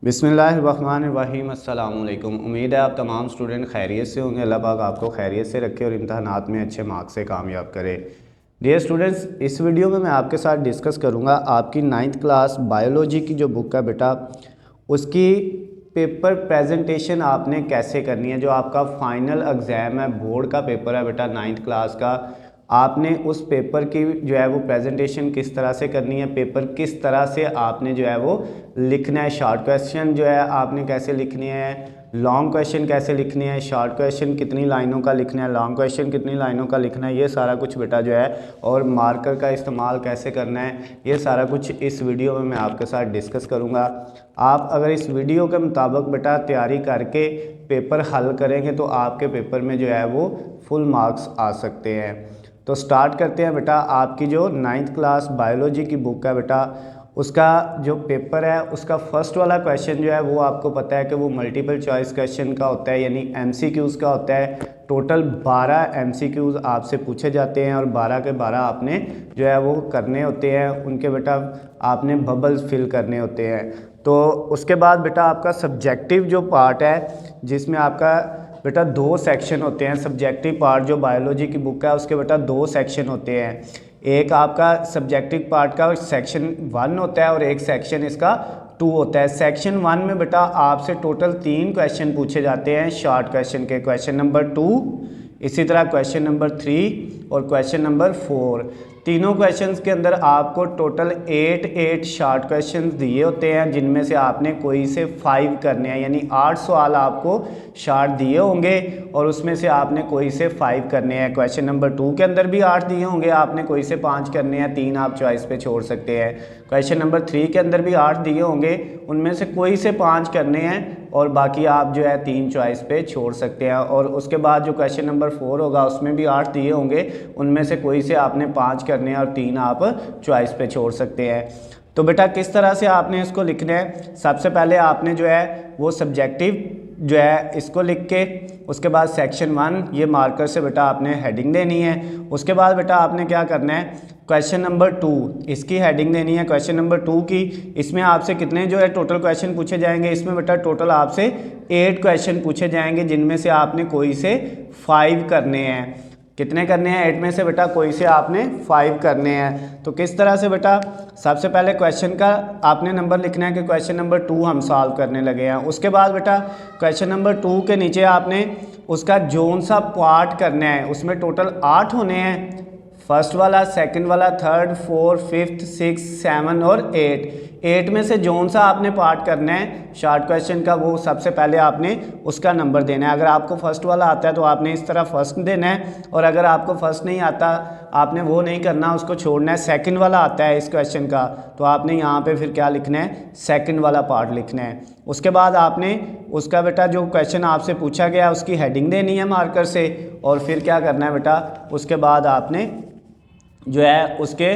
बिस्मिल्लाहिर्रहमानिर्रहीम। अस्सलाम वालेकुम। उम्मीद है आप तमाम स्टूडेंट खैरियत से होंगे। अल्लाह पाक आपको खैरियत से रखे और इम्तहानात में अच्छे मार्क्स से कामयाब करे। डियर स्टूडेंट्स, इस वीडियो में मैं आपके साथ डिस्कस करूंगा आपकी 9th क्लास बायोलॉजी की जो बुक है बेटा, उसकी पेपर प्रेजेंटेशन आपने कैसे करनी है। जो आपका फाइनल एग्ज़ाम है, बोर्ड का पेपर है बेटा 9th क्लास का, आपने उस पेपर की जो है वो प्रेजेंटेशन किस तरह से करनी है, पेपर किस तरह से आपने जो है वो लिखना है। शॉर्ट क्वेश्चन जो है आपने कैसे लिखने हैं, लॉन्ग क्वेश्चन कैसे लिखने हैं, शॉर्ट क्वेश्चन कितनी लाइनों का लिखना है, लॉन्ग क्वेश्चन कितनी लाइनों का लिखना है, ये सारा कुछ बेटा जो है, और मार्कर का इस्तेमाल कैसे करना है, ये सारा कुछ इस वीडियो में मैं आपके साथ डिस्कस करूँगा। आप अगर इस वीडियो के मुताबिक बेटा तैयारी करके पेपर हल करेंगे तो आपके पेपर में जो है वो फुल मार्क्स आ सकते हैं। तो स्टार्ट करते हैं बेटा। आपकी जो 9th क्लास बायोलॉजी की बुक है बेटा, उसका जो पेपर है उसका फर्स्ट वाला क्वेश्चन जो है वो आपको पता है कि वो मल्टीपल चॉइस क्वेश्चन का होता है, यानी MCQs का होता है। टोटल 12 MCQs आपसे पूछे जाते हैं और 12 के 12 आपने जो है वो करने होते हैं। उनके बेटा आपने बबल्स फिल करने होते हैं। तो उसके बाद बेटा आपका सब्जेक्टिव जो पार्ट है, जिसमें आपका बेटा 2 सेक्शन होते हैं। सब्जेक्टिव पार्ट जो बायोलॉजी की बुक है उसके बेटा 2 सेक्शन होते हैं। एक आपका सब्जेक्टिव पार्ट का सेक्शन 1 होता है और एक सेक्शन इसका 2 होता है। सेक्शन 1 में बेटा आपसे टोटल 3 क्वेश्चन पूछे जाते हैं शॉर्ट क्वेश्चन के। क्वेश्चन नंबर 2, इसी तरह क्वेश्चन नंबर 3 और क्वेश्चन नंबर 4। तीनों क्वेश्चंस के अंदर आपको टोटल 8 शॉर्ट क्वेश्चंस दिए होते हैं, जिनमें से आपने कोई से 5 करने हैं, यानी 8 सवाल आपको शॉर्ट दिए होंगे और उसमें से आपने कोई से 5 करने हैं। क्वेश्चन नंबर 2 के अंदर भी 8 दिए होंगे, आपने कोई से 5 करने हैं, 3 आप चॉइस पे छोड़ सकते हैं। क्वेश्चन नंबर 3 के अंदर भी 8 दिए होंगे, उनमें से कोई से 5 करने हैं और बाकी आप जो है 3 चॉइस पे छोड़ सकते हैं। और उसके बाद जो क्वेश्चन नंबर 4 होगा उसमें भी 8 दिए होंगे, उनमें से कोई से आपने 5 करने हैं और 3 आप चॉइस पे छोड़ सकते हैं। तो बेटा किस तरह से आपने इसको लिखना है, सबसे पहले आपने जो है वो सब्जेक्टिव जो है इसको लिख के, उसके बाद सेक्शन 1 ये मार्कर से बेटा आपने हेडिंग देनी है। उसके बाद बेटा आपने क्या करना है, क्वेश्चन नंबर 2 इसकी हेडिंग देनी है। क्वेश्चन नंबर 2 की, इसमें आपसे कितने जो है टोटल क्वेश्चन पूछे जाएंगे, इसमें बेटा टोटल आपसे 8 क्वेश्चन पूछे जाएंगे, जिनमें से आपने कोई से 5 करने हैं। कितने करने हैं? 8 में से बेटा कोई से आपने 5 करने हैं। तो किस तरह से बेटा, सबसे पहले क्वेश्चन का आपने नंबर लिखना है कि क्वेश्चन नंबर 2 हम सॉल्व करने लगे हैं। उसके बाद बेटा क्वेश्चन नंबर 2 के नीचे आपने उसका जोन सा पार्ट करना है, उसमें टोटल 8 होने हैं। फर्स्ट वाला, सेकंड वाला, थर्ड, फोर्थ, फिफ्थ, 6, 7 और 8 में से जोन सा आपने पार्ट करना है शॉर्ट क्वेश्चन का, वो सबसे पहले आपने उसका नंबर देना है। अगर आपको फर्स्ट वाला आता है तो आपने इस तरह फर्स्ट देना है, और अगर आपको फर्स्ट नहीं आता आपने वो नहीं करना, उसको छोड़ना है। सेकंड वाला आता है इस क्वेश्चन का तो आपने यहाँ पे फिर क्या लिखना है, सेकंड वाला पार्ट लिखना है। उसके बाद आपने उसका बेटा जो क्वेश्चन आपसे पूछा गया उसकी हेडिंग देनी है मार्कर से, और फिर क्या करना है बेटा, उसके बाद आपने जो है उसके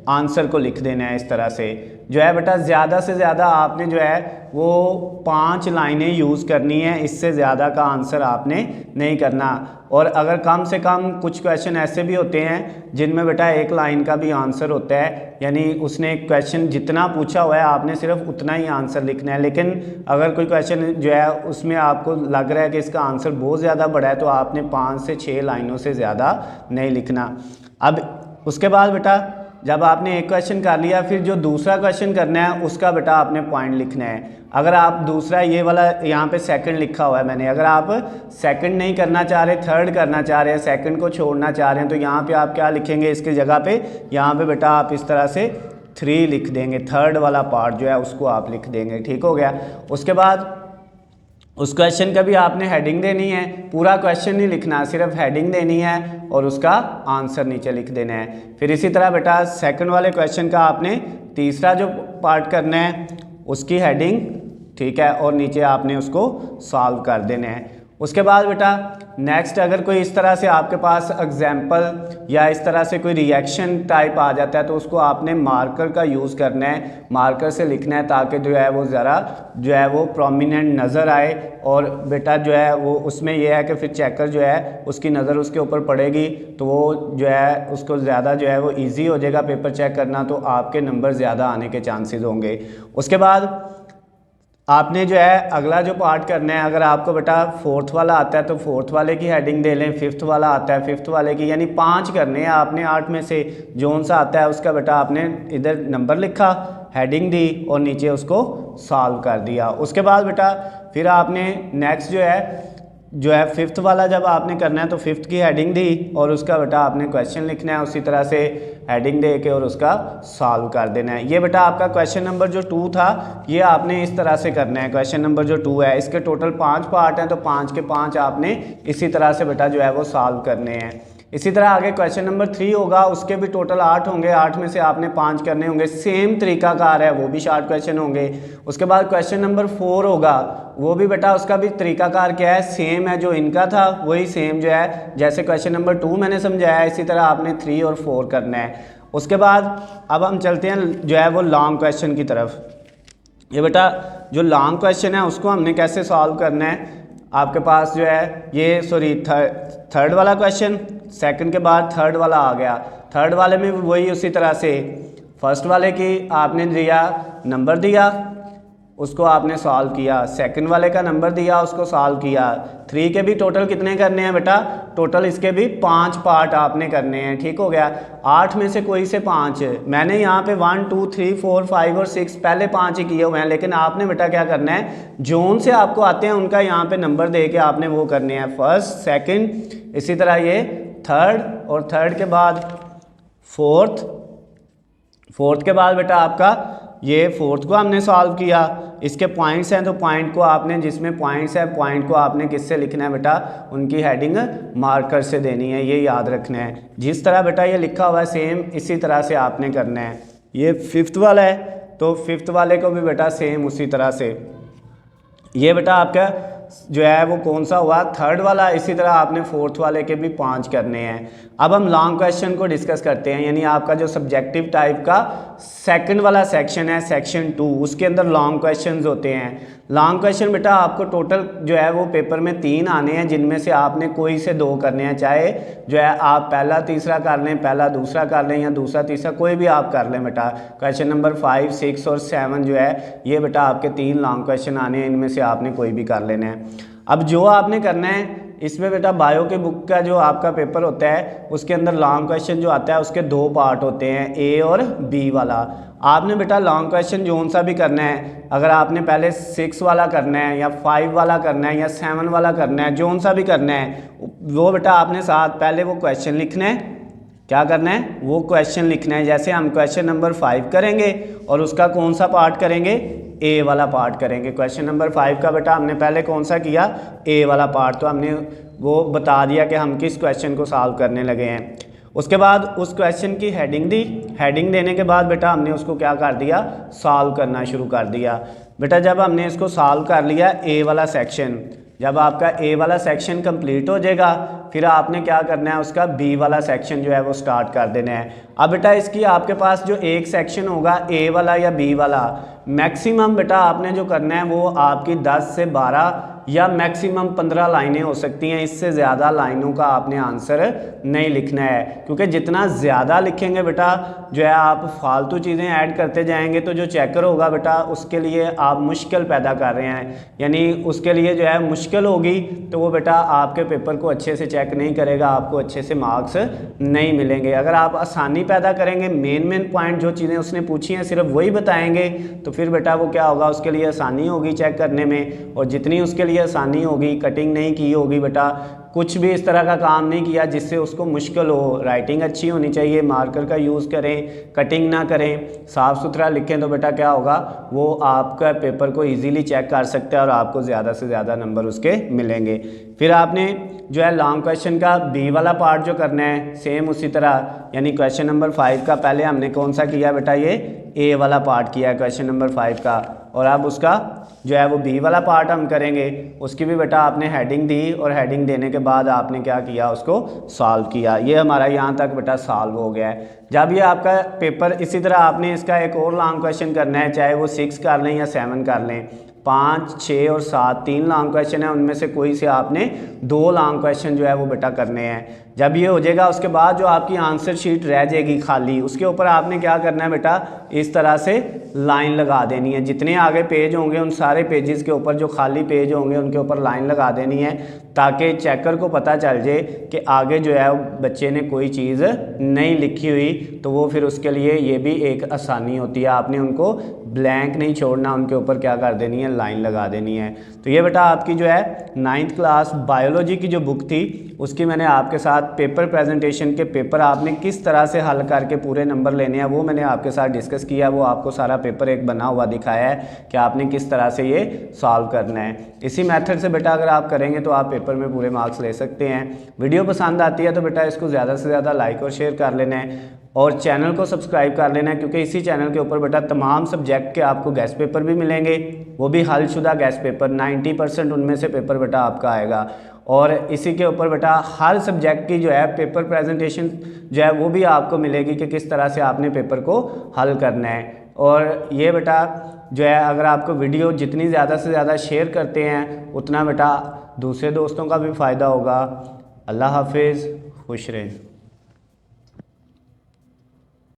आंसर को लिख देना है। इस तरह से जो है बेटा ज़्यादा से ज़्यादा आपने जो है वो 5 लाइनें यूज़ करनी है, इससे ज़्यादा का आंसर आपने नहीं करना। और अगर कम से कम, कुछ क्वेश्चन ऐसे भी होते हैं जिनमें बेटा 1 लाइन का भी आंसर होता है, यानी उसने क्वेश्चन जितना पूछा हुआ है आपने सिर्फ उतना ही आंसर लिखना है। लेकिन अगर कोई क्वेश्चन जो है उसमें आपको लग रहा है कि इसका आंसर बहुत ज़्यादा बड़ा है तो आपने 5 से 6 लाइनों से ज़्यादा नहीं लिखना। अब उसके बाद बेटा जब आपने एक क्वेश्चन कर लिया, फिर जो दूसरा क्वेश्चन करना है उसका बेटा आपने पॉइंट लिखना है। अगर आप दूसरा, ये वाला यहाँ पे सेकंड लिखा हुआ है मैंने, अगर आप सेकंड नहीं करना चाह रहे, थर्ड करना चाह रहे हैं, सेकंड को छोड़ना चाह रहे हैं, तो यहाँ पे आप क्या लिखेंगे इसकी जगह पे, यहाँ पे बेटा आप इस तरह से 3 लिख देंगे। थर्ड वाला पार्ट जो है उसको आप लिख देंगे। ठीक हो गया। उसके बाद उस क्वेश्चन का भी आपने हेडिंग देनी है, पूरा क्वेश्चन नहीं लिखना, सिर्फ हेडिंग देनी है और उसका आंसर नीचे लिख देना है। फिर इसी तरह बेटा सेकंड वाले क्वेश्चन का आपने तीसरा जो पार्ट करना है उसकी हेडिंग, ठीक है, और नीचे आपने उसको सॉल्व कर देना है। उसके बाद बेटा नेक्स्ट, अगर कोई इस तरह से आपके पास एग्जाम्पल या इस तरह से कोई रिएक्शन टाइप आ जाता है तो उसको आपने मार्कर का यूज़ करना है, मार्कर से लिखना है, ताकि जो है वो ज़रा जो है वो प्रोमिनेंट नज़र आए। और बेटा जो है वो उसमें यह है कि फिर चेकर जो है उसकी नज़र उसके ऊपर पड़ेगी तो वो जो है उसको ज़्यादा जो है वो ईजी हो जाएगा पेपर चेक करना, तो आपके नंबर ज़्यादा आने के चांसेस होंगे। उसके बाद आपने जो है अगला जो पार्ट करना है, अगर आपको बेटा फोर्थ वाला आता है तो फोर्थ वाले की हेडिंग दे लें, फिफ्थ वाला आता है फिफ्थ वाले की, यानी 5 करने हैं आपने 8 में से। जोन सा आता है उसका बेटा आपने इधर नंबर लिखा, हेडिंग दी और नीचे उसको सॉल्व कर दिया। उसके बाद बेटा फिर आपने नेक्स्ट जो है फिफ्थ वाला जब आपने करना है तो फिफ्थ की हेडिंग दी और उसका बेटा आपने क्वेश्चन लिखना है, उसी तरह से हेडिंग दे के और उसका सॉल्व कर देना है। ये बेटा आपका क्वेश्चन नंबर जो 2 था ये आपने इस तरह से करना है। क्वेश्चन नंबर जो 2 है इसके टोटल 5 पार्ट हैं, तो 5 के 5 आपने इसी तरह से बेटा जो है वो सॉल्व करने हैं। इसी तरह आगे क्वेश्चन नंबर 3 होगा, उसके भी टोटल 8 होंगे, 8 में से आपने 5 करने होंगे। सेम तरीकाकार है, वो भी शॉर्ट क्वेश्चन होंगे। उसके बाद क्वेश्चन नंबर 4 होगा, वो भी बेटा उसका भी तरीकाकार क्या है, सेम है, जो इनका था वही सेम जो है, जैसे क्वेश्चन नंबर 2 मैंने समझाया इसी तरह आपने 3 और 4 करना है। उसके बाद अब हम चलते हैं जो है वो लॉन्ग क्वेश्चन की तरफ। ये बेटा जो लॉन्ग क्वेश्चन है उसको हमने कैसे सॉल्व करना है, आपके पास जो है ये थर्ड वाला क्वेश्चन, सेकंड के बाद थर्ड वाला आ गया। थर्ड वाले में भी वही उसी तरह से फर्स्ट वाले की आपने दिया नंबर दिया, उसको आपने सॉल्व किया, सेकंड वाले का नंबर दिया, उसको सॉल्व किया। 3 के भी टोटल कितने करने हैं बेटा, टोटल इसके भी 5 पार्ट आपने करने हैं, ठीक हो गया। 8 में से कोई से 5, मैंने यहाँ पे 1 2 3 4 5 और 6 पहले 5 ही किए हुए हैं, लेकिन आपने बेटा क्या करना है, जोन से आपको आते हैं उनका यहाँ पे नंबर दे के आपने वो करने हैं, फर्स्ट सेकेंड, इसी तरह ये थर्ड और थर्ड के बाद फोर्थ के बाद बेटा आपका ये फोर्थ को हमने सॉल्व किया। इसके पॉइंट्स हैं तो पॉइंट को आपने, जिसमें पॉइंट्स है पॉइंट को आपने किससे लिखना है बेटा, उनकी हेडिंग मार्कर से देनी है, ये याद रखना है। जिस तरह बेटा ये लिखा हुआ है सेम इसी तरह से आपने करना है। ये फिफ्थ वाला है तो फिफ्थ वाले को भी बेटा सेम उसी तरह से। ये बेटा आपका जो है वो कौन सा हुआ, थर्ड वाला, इसी तरह आपने फोर्थ वाले के भी 5 करने हैं। अब हम लॉन्ग क्वेश्चन को डिस्कस करते हैं, यानी आपका जो सब्जेक्टिव टाइप का सेकंड वाला सेक्शन है, सेक्शन 2, उसके अंदर लॉन्ग क्वेश्चंस होते हैं। लॉन्ग क्वेश्चन बेटा आपको टोटल जो है वो पेपर में 3 आने हैं, जिनमें से आपने कोई से 2 करने हैं, चाहे जो है आप पहला तीसरा कर लें, पहला दूसरा कर लें या दूसरा तीसरा, कोई भी आप कर लें बेटा। क्वेश्चन नंबर 5 6 और 7 जो है ये बेटा आपके 3 लॉन्ग क्वेश्चन आने हैं, इनमें से आपने कोई भी कर लेना है। अब जो आपने करना है इसमें बेटा बायो के बुक का जो आपका पेपर होता है उसके अंदर लॉन्ग क्वेश्चन जो आता है उसके 2 पार्ट होते हैं, ए और बी वाला। आपने बेटा लॉन्ग क्वेश्चन जोन सा भी करना है, अगर आपने पहले 6 वाला करना है या 5 वाला करना है या 7 वाला करना है, जोन सा भी करना है, वो बेटा आपने साथ पहले वो क्वेश्चन लिखना है। क्या करना है, वो क्वेश्चन लिखना है। जैसे हम क्वेश्चन नंबर 5 करेंगे और उसका कौन सा पार्ट करेंगे, ए वाला पार्ट करेंगे। क्वेश्चन नंबर 5 का बेटा हमने पहले कौन सा किया, ए वाला पार्ट, तो हमने वो बता दिया कि हम किस क्वेश्चन को सॉल्व करने लगे हैं। उसके बाद उस क्वेश्चन की हेडिंग दी, हेडिंग देने के बाद बेटा हमने उसको क्या कर दिया, सॉल्व करना शुरू कर दिया। बेटा जब हमने इसको सॉल्व कर लिया ए वाला सेक्शन, जब आपका ए वाला सेक्शन कंप्लीट हो जाएगा फिर आपने क्या करना है, उसका बी वाला सेक्शन जो है वो स्टार्ट कर देना है। अब बेटा इसकी आपके पास जो एक सेक्शन होगा ए वाला या बी वाला, मैक्सिमम बेटा आपने जो करना है वो आपकी 10 से 12 या मैक्सिमम 15 लाइनें हो सकती हैं। इससे ज़्यादा लाइनों का आपने आंसर नहीं लिखना है, क्योंकि जितना ज़्यादा लिखेंगे बेटा जो है आप फालतू चीज़ें ऐड करते जाएंगे तो जो चेकर होगा बेटा उसके लिए आप मुश्किल पैदा कर रहे हैं, यानी उसके लिए जो है मुश्किल होगी, तो वो बेटा आपके पेपर को अच्छे से चेक नहीं करेगा, आपको अच्छे से मार्क्स नहीं मिलेंगे। अगर आप आसानी पैदा करेंगे, मेन पॉइंट जो चीज़ें उसने पूछी हैं सिर्फ वही बताएंगे, तो फिर बेटा वो क्या होगा, उसके लिए आसानी होगी चेक करने में, और जितनी उसके लिए आसानी होगी, कटिंग नहीं की होगी बेटा, कुछ भी इस तरह का काम नहीं किया जिससे उसको मुश्किल हो, राइटिंग अच्छी होनी चाहिए, मार्कर का यूज़ करें, कटिंग ना करें, साफ़ सुथरा लिखें, तो बेटा क्या होगा, वो आपका पेपर को इजीली चेक कर सकता है और आपको ज़्यादा से ज़्यादा नंबर उसके मिलेंगे। फिर आपने जो है लॉन्ग क्वेश्चन का बी वाला पार्ट जो करना है सेम उसी तरह, यानी क्वेश्चन नंबर 5 का पहले हमने कौन सा किया बेटा, ये ए वाला पार्ट किया है क्वेश्चन नंबर 5 का, और अब उसका जो है वो बी वाला पार्ट हम करेंगे। उसकी भी बेटा आपने हेडिंग दी और हेडिंग देने के बाद आपने क्या किया, उसको सॉल्व किया। ये हमारा यहाँ तक बेटा सॉल्व हो गया है। जब ये आपका पेपर, इसी तरह आपने इसका एक और लॉन्ग क्वेश्चन करना है, चाहे वो 6 कर लें या 7 कर लें, 5, 6 और 7 3 लॉन्ग क्वेश्चन है, उनमें से कोई से आपने 2 लॉन्ग क्वेश्चन जो है वो बेटा करने हैं। जब ये हो जाएगा उसके बाद जो आपकी आंसर शीट रह जाएगी खाली, उसके ऊपर आपने क्या करना है बेटा, इस तरह से लाइन लगा देनी है। जितने आगे पेज होंगे उन सारे पेजेस के ऊपर जो खाली पेज होंगे उनके ऊपर लाइन लगा देनी है, ताकि चेकर को पता चल जाए कि आगे जो है बच्चे ने कोई चीज़ नहीं लिखी हुई, तो वो फिर उसके लिए ये भी एक आसानी होती है। आपने उनको ब्लैंक नहीं छोड़ना, उनके ऊपर क्या कर देनी है, लाइन लगा देनी है। तो ये बेटा आपकी जो है 9th क्लास बायोलॉजी की जो बुक थी उसकी मैंने आपके साथ पेपर प्रेजेंटेशन के पेपर आपने किस तरह से हल करके पूरे नंबर लेने हैं वो मैंने आपके साथ डिस्कस किया। वो आपको सारा पेपर एक बना हुआ दिखाया है कि आपने किस तरह से ये सॉल्व करना है। इसी मेथड से बेटा अगर आप करेंगे तो आप पेपर में पूरे मार्क्स ले सकते हैं। वीडियो पसंद आती है तो बेटा इसको ज़्यादा से ज़्यादा लाइक और शेयर कर लेना है और चैनल को सब्सक्राइब कर लेना है, क्योंकि इसी चैनल के ऊपर बेटा तमाम सब्जेक्ट के आपको गेस्ट पेपर भी मिलेंगे, वो भी हलशुदा गेस्ट पेपर। 90% उनमें से पेपर बेटा आपका आएगा। और इसी के ऊपर बेटा हर सब्जेक्ट की जो है पेपर प्रेजेंटेशन जो है वो भी आपको मिलेगी कि किस तरह से आपने पेपर को हल करना है। और ये बेटा जो है अगर आपको वीडियो जितनी ज़्यादा से ज़्यादा शेयर करते हैं उतना बेटा दूसरे दोस्तों का भी फ़ायदा होगा। अल्लाह हाफिज़, खुश रहें।